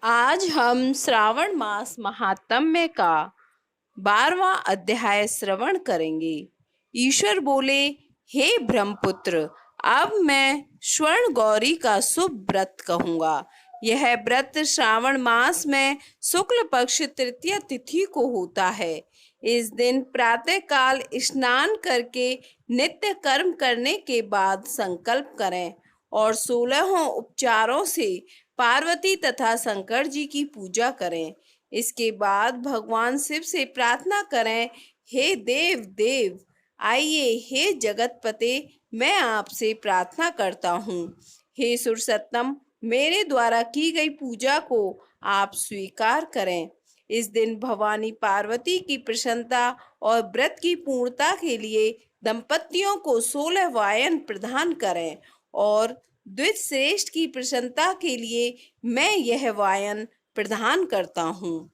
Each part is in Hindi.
आज हम श्रावण मास महात्म्य का 12वां अध्याय श्रवण करेंगे। ईश्वर बोले, हे ब्रह्मपुत्र, अब मैं स्वर्ण गौरी का शुभ व्रत कहूंगा। यह व्रत श्रावण मास में शुक्ल पक्ष तृतीय तिथि को होता है। इस दिन प्रातः काल स्नान करके नित्य कर्म करने के बाद संकल्प करें और 16 उपचारों से पार्वती तथा शंकर जी की पूजा करें। इसके बाद भगवान शिव से प्रार्थना करें, हे देव देव आइए, हे जगतपते मैं आपसे प्रार्थना करता हूँ। हे सुरसत्तम, मेरे द्वारा की गई पूजा को आप स्वीकार करें। इस दिन भवानी पार्वती की प्रसन्नता और व्रत की पूर्णता के लिए दंपतियों को 16 वायन प्रदान करें और द्विजश्रेष्ठ की प्रसन्नता के लिए मैं यह वायन प्रदान करता हूँ।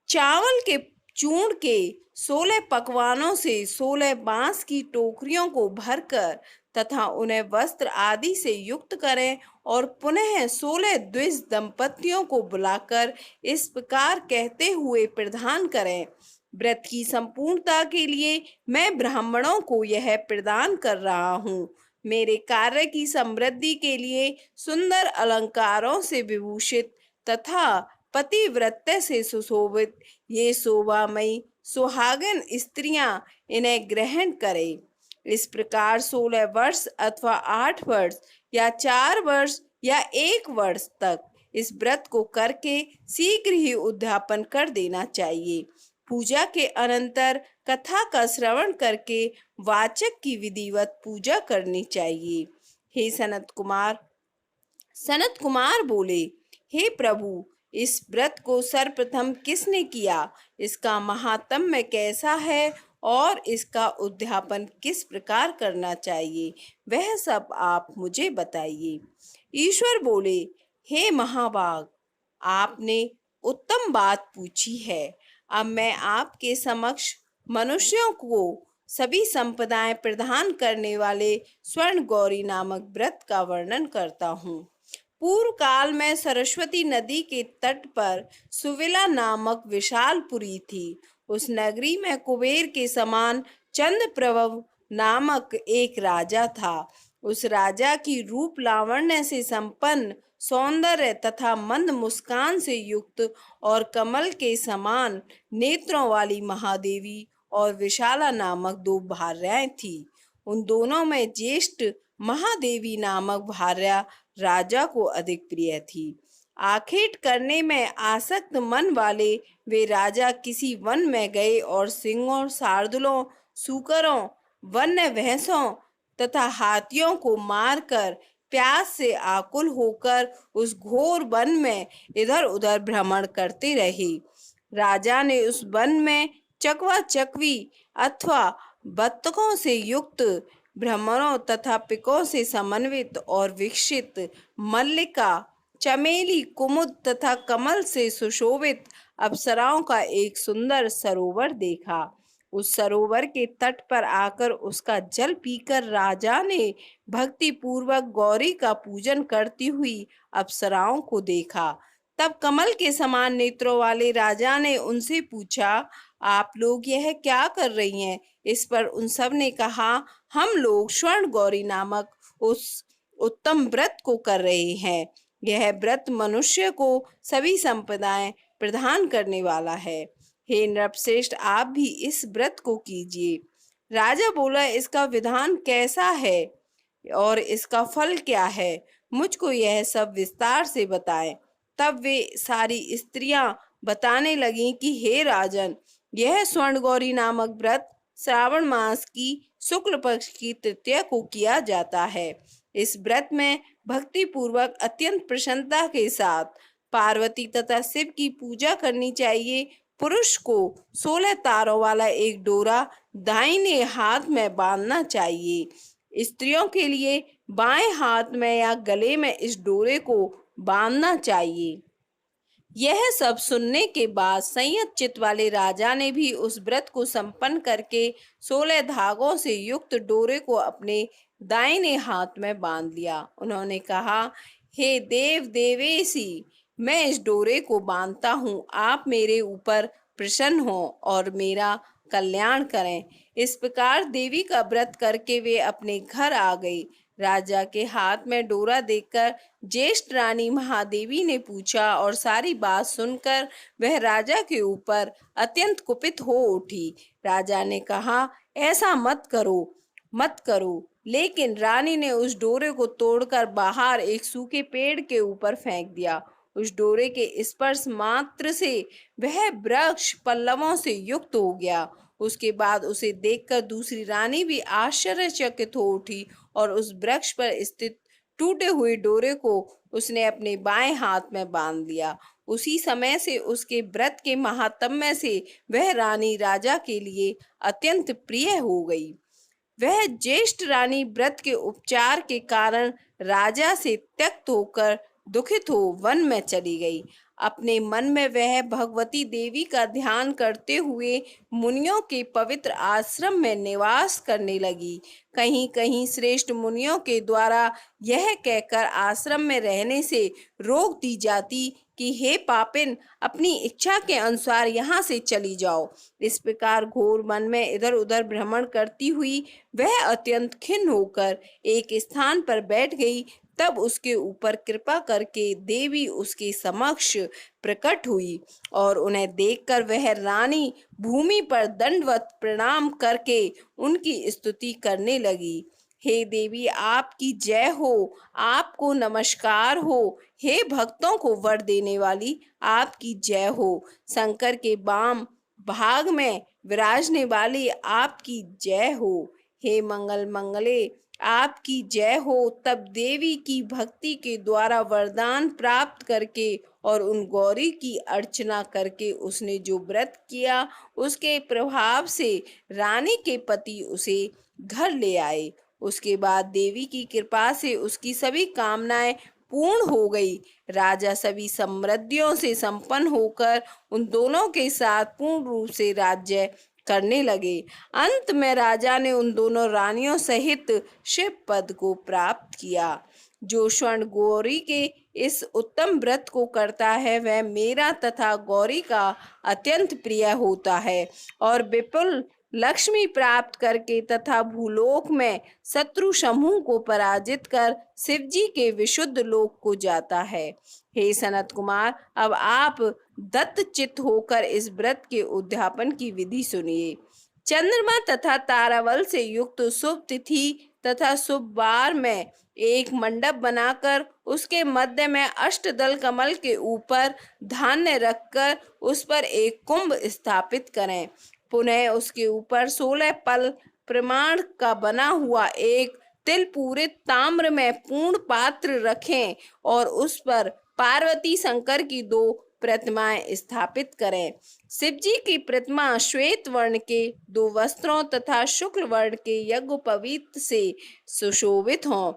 चावल के चूर्ण के 16 पकवानों से 16 बांस की टोकरियों को भरकर तथा उन्हें वस्त्र आदि से युक्त करें और पुनः 16 द्विज दंपतियों को बुलाकर इस प्रकार कहते हुए प्रदान करें, व्रत की संपूर्णता के लिए मैं ब्राह्मणों को यह प्रदान कर रहा हूँ। मेरे कार्य की समृद्धि के लिए सुंदर अलंकारों से विभूषित तथा पतिव्रत्य से सुशोभित ये शोभामयी सुहागन स्त्रियां इन्हें ग्रहण करें। इस प्रकार 16 वर्ष अथवा 8 वर्ष या 4 वर्ष या 1 वर्ष तक इस व्रत को करके शीघ्र ही उद्यापन कर देना चाहिए। पूजा के अनंतर कथा का श्रवण करके वाचक की विधिवत पूजा करनी चाहिए। हे सनत कुमार बोले, हे प्रभु, इस व्रत को सर्वप्रथम किसने किया, इसका महात्म्य कैसा है और इसका उद्यापन किस प्रकार करना चाहिए, वह सब आप मुझे बताइए। ईश्वर बोले, हे महाभाग, आपने उत्तम बात पूछी है। अब मैं आपके समक्ष मनुष्यों को सभी संपदाएं प्रदान करने वाले स्वर्ण गौरी नामक व्रत का वर्णन करता हूँ। पूर्व काल में सरस्वती नदी के तट पर सुविला नामक विशालपुरी थी। उस नगरी में कुबेर के समान चंद्रप्रभव नामक एक राजा था। उस राजा की रूप लावण्य से संपन्न, सौंदर्य तथा मंद मुस्कान से युक्त और कमल के समान नेत्रों वाली महादेवी और विशाला नामक 2 भार्याएं थी। उन दोनों में ज्येष्ठ महादेवी नामक भार्या राजा को अधिक प्रिय थी। आखेट करने में आसक्त मन वाले वे राजा किसी वन में गए और सिंहों, शार्दूलों, सूकरों, वन्य भैंसों तथा हाथियों को मारकर प्यास से आकुल होकर उस घोर वन में इधर उधर भ्रमण करते रहे। राजा ने उस वन में चकवा चकवी अथवा बत्तखों से युक्त, भ्रमरों तथा पिकों से समन्वित और विकसित, मल्लिका, चमेली, कुमुद तथा कमल से सुशोभित अप्सराओं का एक सुंदर सरोवर देखा। उस सरोवर के तट पर आकर उसका जल पीकर राजा ने भक्ति पूर्वक गौरी का पूजन करती हुई अप्सराओं को देखा। तब कमल के समान नेत्रों वाले राजा ने उनसे पूछा, आप लोग यह क्या कर रही हैं? इस पर उन सब ने कहा, हम लोग स्वर्ण गौरी नामक उस उत्तम व्रत को कर रहे हैं। यह व्रत मनुष्य को सभी संपदाएं प्रदान करने वाला है। हे नृपश्रेष्ठ, आप भी इस व्रत को कीजिए। राजा बोला, इसका विधान कैसा है और इसका फल क्या है? मुझको यह सब विस्तार से बताएं। तब वे सारी स्त्रियां बताने लगीं कि हे राजन, यह स्वर्ण गौरी नामक व्रत श्रावण मास की शुक्ल पक्ष की तृतीया को किया जाता है। इस व्रत में भक्ति पूर्वक अत्यंत प्रसन्नता के साथ पार्वती तथा शिव की पूजा करनी चाहिए। पुरुष को 16 तारों वाला एक डोरा दाहिने हाथ में बांधना चाहिए। स्त्रियों के लिए बाएं हाथ में या गले में इस डोरे को बांधना चाहिए। यह सब सुनने के बाद संयत चित्त वाले राजा ने भी उस व्रत को संपन्न करके 16 धागों से युक्त डोरे को अपने दाहिने हाथ में बांध लिया। उन्होंने कहा, हे देव देवेशी, मैं इस डोरे को बांधता हूँ, आप मेरे ऊपर प्रसन्न हो और मेरा कल्याण करें। इस प्रकार देवी का व्रत करके वे अपने घर आ गई। राजा के हाथ में डोरा देखकर ज्येष्ठ रानी महादेवी ने पूछा और सारी बात सुनकर वह राजा के ऊपर अत्यंत कुपित हो उठी। राजा ने कहा, ऐसा मत करो, मत करो। लेकिन रानी ने उस डोरे को तोड़कर बाहर एक सूखे पेड़ के ऊपर फेंक दिया। उस डोरे के स्पर्श मात्र से वह वृक्ष पल्लवों से युक्त हो गया। उसके बाद उसे देखकर दूसरी रानी भी आश्चर्यचकित हो उठी और उस वृक्ष पर स्थित टूटे हुए डोरे को उसने अपने बाएं हाथ में बांध लिया। उसी समय से उसके व्रत के महात्म्य से वह रानी राजा के लिए अत्यंत प्रिय हो गई। वह ज्येष्ठ रानी व्रत के उपचार के कारण राजा से त्यक्त होकर दुखित हो वन में चली गई। अपने मन में वह भगवती देवी का ध्यान करते हुए मुनियों के पवित्र आश्रम में निवास करने लगी। कहीं कहीं श्रेष्ठ मुनियों के द्वारा यह कहकर आश्रम में रहने से रोक दी जाती कि हे पापिन, अपनी इच्छा के अनुसार यहाँ से चली जाओ। इस प्रकार घोर मन में इधर उधर भ्रमण करती हुई वह अत्यंत खिन्न होकर एक स्थान पर बैठ गई। तब उसके ऊपर कृपा करके देवी उसके समक्ष प्रकट हुई और उन्हें देखकर वह रानी भूमि पर दंडवत प्रणाम करके उनकी स्तुति करने लगी। हे देवी, आपकी जय हो, आपको नमस्कार हो। हे भक्तों को वर देने वाली, आपकी जय हो। शंकर के वाम भाग में विराजने वाली, आपकी जय हो। हे मंगल मंगले, आपकी जय हो। तब देवी की भक्ति के द्वारा वरदान प्राप्त करके और उन गौरी की अर्चना करके उसने जो व्रत किया, उसके प्रभाव से रानी के पति उसे घर ले आए। उसके बाद देवी की कृपा से उसकी सभी कामनाएं पूर्ण हो गई। राजा सभी समृद्धियों से संपन्न होकर उन दोनों के साथ पूर्ण रूप से राज्य करने लगे। अंत में राजा ने उन दोनों रानियों सहित शिव पद को प्राप्त किया। जो स्वर्ण गौरी के इस उत्तम व्रत को करता है वह मेरा तथा गौरी का अत्यंत प्रिय होता है और विपुल लक्ष्मी प्राप्त करके तथा भूलोक में शत्रु समूह को पराजित कर शिवजी के विशुद्ध लोक को जाता है। हे सनत कुमार, अब आप दत्तचित्त होकर इस व्रत के उद्यापन की विधि सुनिए। चंद्रमा तथा तारावल से युक्त शुभ तिथि तथा शुभ वार में एक मंडप बनाकर उसके मध्य में अष्टदल कमल के ऊपर धान्य रखकर उस पर एक कुंभ स्थापित करें। पुनः उसके ऊपर 16 पल प्रमाण का बना हुआ एक तिल पूरित ताम्र में पूर्ण पात्र रखें और उस पर पार्वती शंकर की 2 प्रतिमाएं स्थापित करें। शिवजी की प्रतिमा श्वेत वर्ण के 2 वस्त्रों तथा शुक्ल वर्ण के यज्ञोपवीत से सुशोभित हों।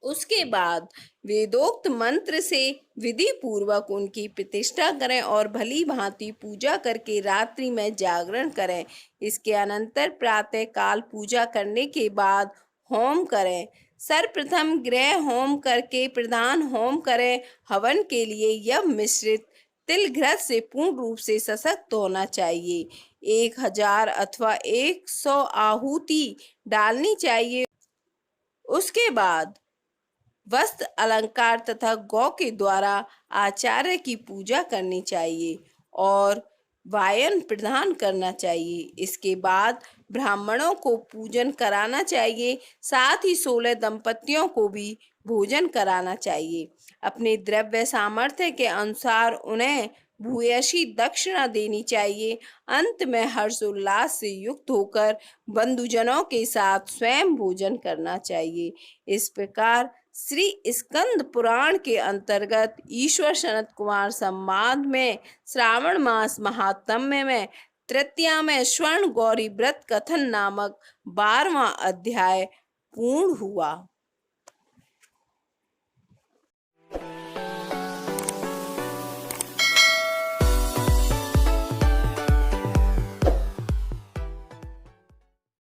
उसके बाद वेदोक्त मंत्र से विधि पूर्वक उनकी प्रतिष्ठा करें और भली भांति पूजा करके रात्रि में जागरण करें। इसके अनंतर प्रातः काल पूजा करने के बाद होम करें। सर्वप्रथम गृह होम करके प्रधान होम करें। हवन के लिए यह मिश्रित तिल घृत से पूर्ण रूप से सशक्त होना चाहिए। 1000 अथवा 100 आहुति डालनी चाहिए। उसके बाद वस्त्र अलंकार तथा गौ के द्वारा आचार्य की पूजा करनी चाहिए और वायन प्रदान करना चाहिए। इसके बाद ब्राह्मणों को पूजन कराना चाहिए। साथ ही 16 दंपतियों को भी भोजन कराना चाहिए। अपने द्रव्य सामर्थ्य के अनुसार उन्हें भूयसी दक्षिणा देनी चाहिए। अंत में हर्षोल्लास से युक्त होकर बंधुजनों के साथ स्वयं भोजन करना चाहिए। इस प्रकार श्री स्कंद पुराण के अंतर्गत ईश्वर सनत कुमार संवाद में श्रावण मास महात्म्य में तृतीया में स्वर्ण गौरी व्रत कथन नामक 12वां अध्याय पूर्ण हुआ।